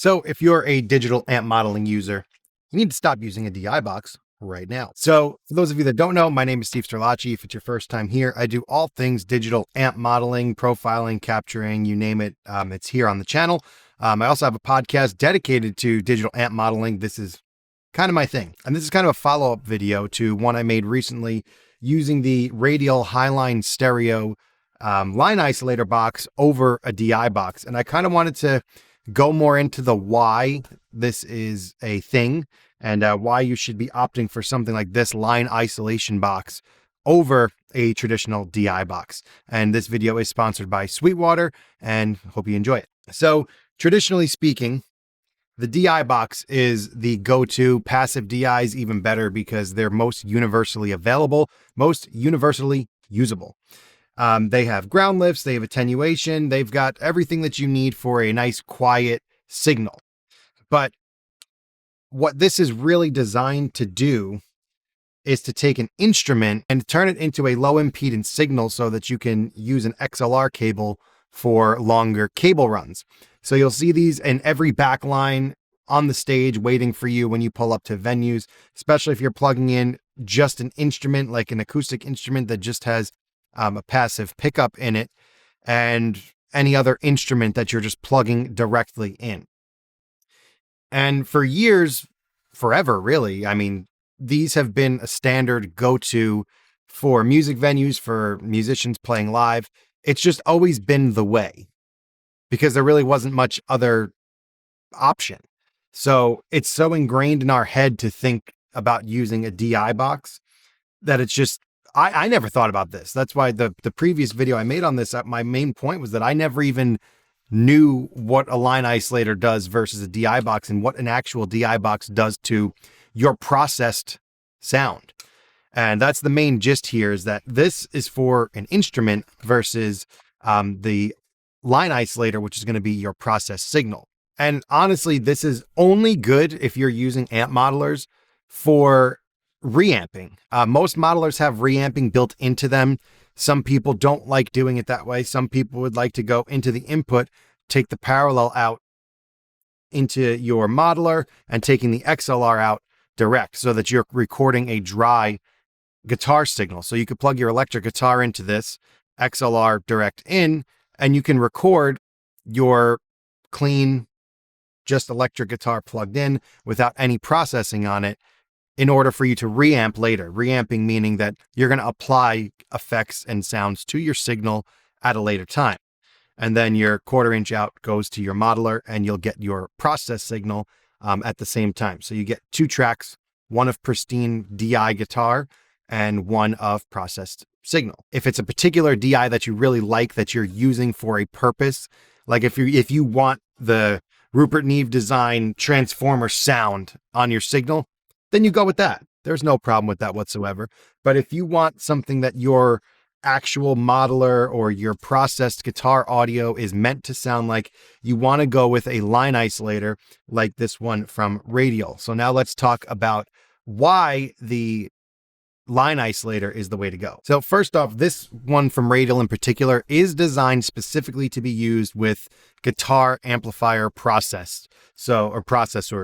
So if you're a digital amp modeling user, you need to stop using a DI box right now. So for those of you that don't know, my name is Steve Sterlacci. If it's your first time here, I do all things digital amp modeling, profiling, capturing, you name it. It's here on the channel. I also have a podcast dedicated to digital amp modeling. This is kind of my thing. And this is kind of a follow-up video to one I made recently using the Radial Highline Stereo line isolator box over a DI box. And I kind of wanted to go more into the why this is a thing and why you should be opting for something like this line isolation box over a traditional DI box. And this video is sponsored by Sweetwater and hope you enjoy it. So traditionally speaking, the DI box is the go-to. Passive DIs even better because they're most universally available, most universally usable. They have ground lifts, they have attenuation, they've got everything that you need for a nice quiet signal. But what this is really designed to do is to take an instrument and turn it into a low impedance signal so that you can use an XLR cable for longer cable runs. So you'll see these in every backline on the stage waiting for you when you pull up to venues, especially if you're plugging in just an instrument, like an acoustic instrument that just has a passive pickup in it, and any other instrument that you're just plugging directly in. And for years, forever, really, I mean, these have been a standard go-to for music venues, for musicians playing live. It's just always been the way because there really wasn't much other option. So it's so ingrained in our head to think about using a DI box that it's just, I never thought about this. That's why the previous video I made on this, my main point was that I never even knew what a line isolator does versus a DI box and what an actual DI box does to your processed sound. And that's the main gist here, is that this is for an instrument versus the line isolator, which is going to be your processed signal. And honestly, this is only good if you're using amp modelers for reamping. Most modelers have reamping built into them. Some people don't like doing it that way. Some people would like to go into the input, take the parallel out into your modeler and taking the XLR out direct so that you're recording a dry guitar signal. So you could plug your electric guitar into this XLR direct in, and you can record your clean, just electric guitar plugged in without any processing on it, in order for you to reamp later. Reamping meaning that you're going to apply effects and sounds to your signal at a later time. And then your 1/4 inch out goes to your modeler and you'll get your process signal at the same time. So you get 2 tracks, one of pristine DI guitar and one of processed signal. If it's a particular DI that you really like, that you're using for a purpose, like if you want the Rupert Neve design transformer sound on your signal, then you go with that. There's no problem with that whatsoever. But if you want something that your actual modeler or your processed guitar audio is meant to sound like, you want to go with a line isolator like this one from Radial. So now let's talk about why the line isolator is the way to go. So first off, this one from Radial in particular is designed specifically to be used with guitar amplifier processors,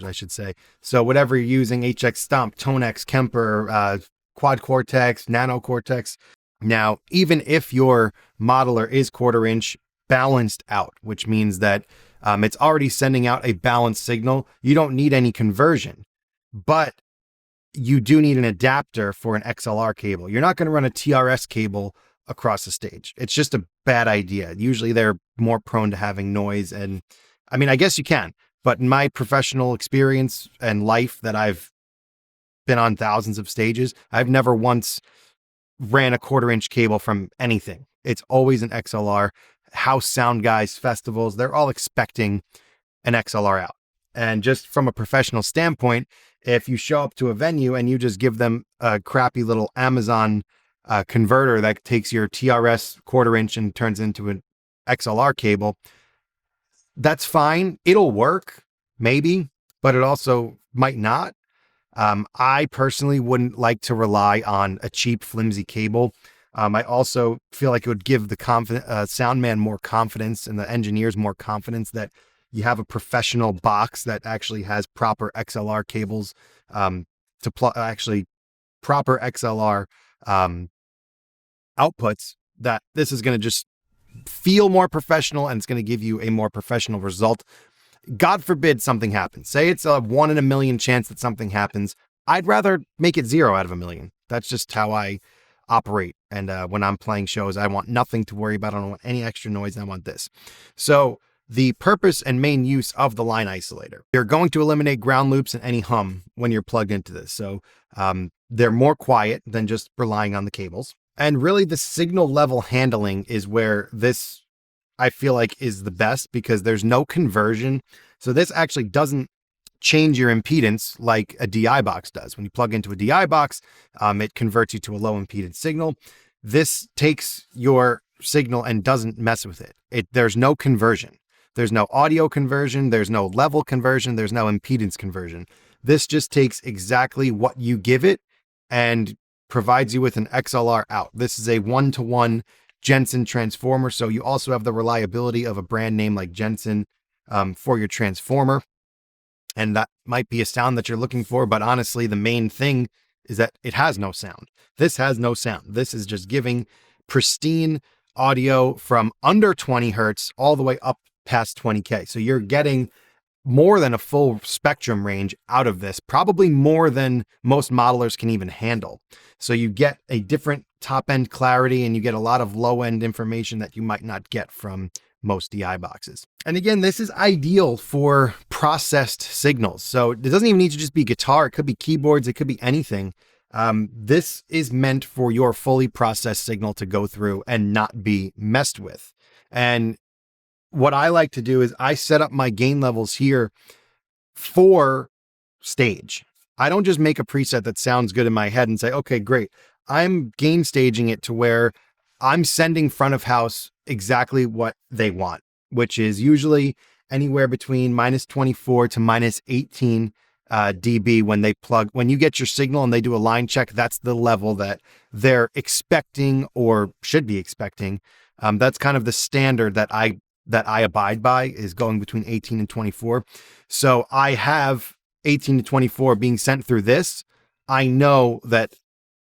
I should say. So whatever you're using, HX Stomp, Tonex, Kemper, Quad Cortex, Nano Cortex. Now, even if your modeler is 1/4 inch balanced out, which means that it's already sending out a balanced signal, you don't need any conversion, but you do need an adapter for an XLR cable. You're not going to run a TRS cable across the stage. It's just a bad idea. Usually they're more prone to having noise. And I mean, I guess you can, but in my professional experience and life that I've been on thousands of stages, I've never once ran a 1/4 inch cable from anything. It's always an XLR. House sound guys, festivals, they're all expecting an XLR out. And just from a professional standpoint, if you show up to a venue and you just give them a crappy little Amazon converter that takes your TRS 1/4 inch and turns into an XLR cable, that's fine. It'll work, maybe, but it also might not. I personally wouldn't like to rely on a cheap, flimsy cable. I also feel like it would give the sound man more confidence and the engineers more confidence that you have a professional box that actually has proper XLR cables, to plug, actually proper XLR outputs, that this is going to just feel more professional and it's going to give you a more professional result. God forbid something happens. Say it's a 1 in a million chance that something happens. I'd rather make it 0 out of a million. That's just how I operate. And when I'm playing shows, I want nothing to worry about. I don't want any extra noise. I want this. So the purpose and main use of the line isolator, you're going to eliminate ground loops and any hum when you're plugged into this. So they're more quiet than just relying on the cables. And really the signal level handling is where this, I feel like, is the best, because there's no conversion. So this actually doesn't change your impedance like a DI box does. When you plug into a DI box, it converts you to a low impedance signal. This takes your signal and doesn't mess with it. There's no conversion. There's no audio conversion. There's no level conversion. There's no impedance conversion. This just takes exactly what you give it and provides you with an XLR out. This is a 1-to-1 Jensen transformer. So you also have the reliability of a brand name like Jensen for your transformer. And that might be a sound that you're looking for, but honestly, the main thing is that it has no sound. This has no sound. This is just giving pristine audio from under 20 hertz all the way up past 20K. So you're getting more than a full spectrum range out of this, probably more than most modelers can even handle. So you get a different top end clarity and you get a lot of low end information that you might not get from most DI boxes. And again, this is ideal for processed signals. So it doesn't even need to just be guitar. It could be keyboards. It could be anything. This is meant for your fully processed signal to go through and not be messed with. And what I like to do is I set up my gain levels here for stage. I don't just make a preset that sounds good in my head and say, okay, great. I'm gain staging it to where I'm sending front of house exactly what they want, which is usually anywhere between -24 to -18 dB when you get your signal and they do a line check. That's the level that they're expecting or should be expecting. That's kind of the standard that I abide by, is going between 18 and 24. So I have 18 to 24 being sent through this. I know that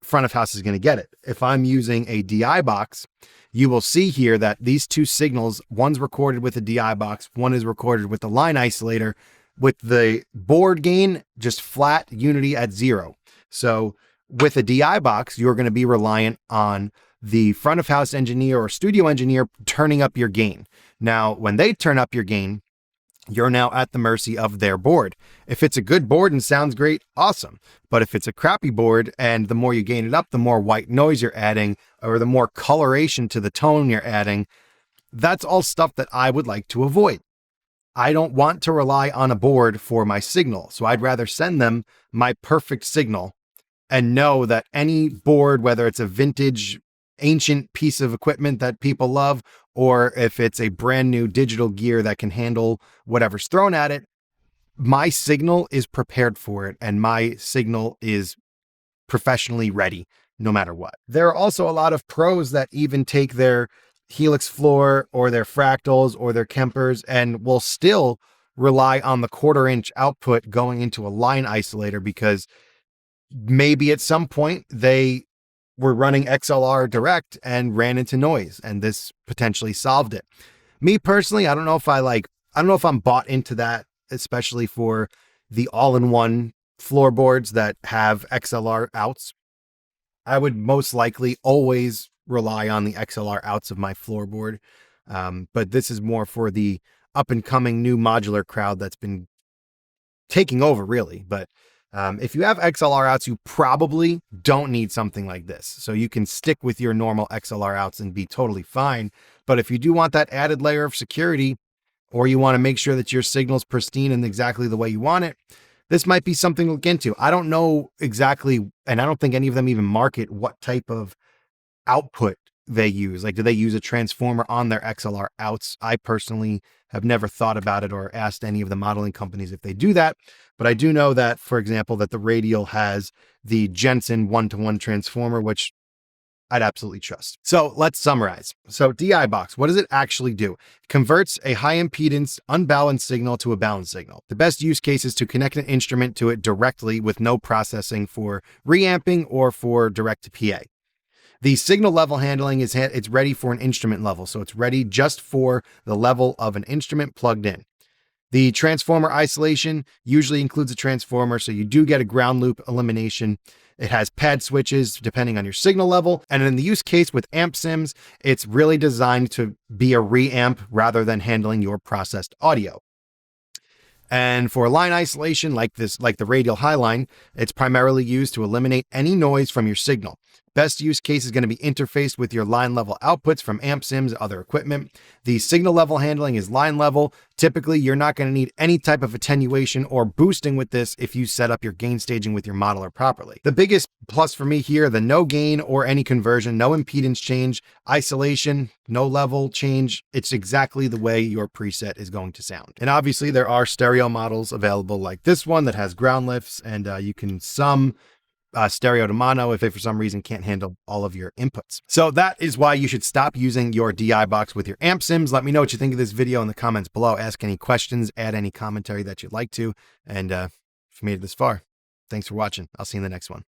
front of house is going to get it. If I'm using a DI box, you will see here that these two signals, one's recorded with a DI box, one is recorded with the line isolator, with the board gain just flat unity at 0. So with a DI box, you're going to be reliant on the front of house engineer or studio engineer turning up your gain. Now, when they turn up your gain, you're now at the mercy of their board. If it's a good board and sounds great, awesome. But if it's a crappy board and the more you gain it up, the more white noise you're adding, or the more coloration to the tone you're adding, that's all stuff that I would like to avoid. I don't want to rely on a board for my signal. So I'd rather send them my perfect signal and know that any board, whether it's a vintage, ancient piece of equipment that people love, or if it's a brand new digital gear that can handle whatever's thrown at it, my signal is prepared for it and my signal is professionally ready no matter what. There are also a lot of pros that even take their Helix floor or their fractals or their Kempers and will still rely on the 1/4-inch output going into a line isolator, because maybe at some point they were running XLR direct and ran into noise, and this potentially solved it. Me personally, I don't know if I'm bought into that, especially for the all-in-one floorboards that have XLR outs. I would most likely always rely on the XLR outs of my floorboard. But this is more for the up and coming new modular crowd that's been taking over, really. But if you have XLR outs, you probably don't need something like this. So you can stick with your normal XLR outs and be totally fine. But if you do want that added layer of security, or you want to make sure that your signal's pristine and exactly the way you want it, this might be something to look into. I don't know exactly, and I don't think any of them even market what type of output they use. Like, do they use a transformer on their XLR outs? I personally have never thought about it or asked any of the modeling companies if they do that. But I do know that, for example, that the Radial has the Jensen 1-to-1 transformer, which I'd absolutely trust. So let's summarize. So DI Box, what does it actually do? It converts a high impedance, unbalanced signal to a balanced signal. The best use case is to connect an instrument to it directly with no processing for reamping or for direct to PA. The signal level handling it's ready for an instrument level. So it's ready just for the level of an instrument plugged in. The transformer isolation usually includes a transformer, so you do get a ground loop elimination. It has pad switches depending on your signal level. And in the use case with amp sims, it's really designed to be a reamp rather than handling your processed audio. And for line isolation, like the radial high line, it's primarily used to eliminate any noise from your signal. Best use case is going to be interfaced with your line level outputs from amp sims and other equipment. The signal level handling is line level. Typically, you're not going to need any type of attenuation or boosting with this if you set up your gain staging with your modeler properly. The biggest plus for me here, the no gain or any conversion, no impedance change, isolation, no level change. It's exactly the way your preset is going to sound. And obviously there are stereo models available like this one that has ground lifts, and you can sum stereo to mono if it for some reason can't handle all of your inputs. So that is why you should stop using your DI box with your amp sims. Let me know what you think of this video in the comments below. Ask any questions, add any commentary that you'd like to. And if you made it this far, thanks for watching. I'll see you in the next one.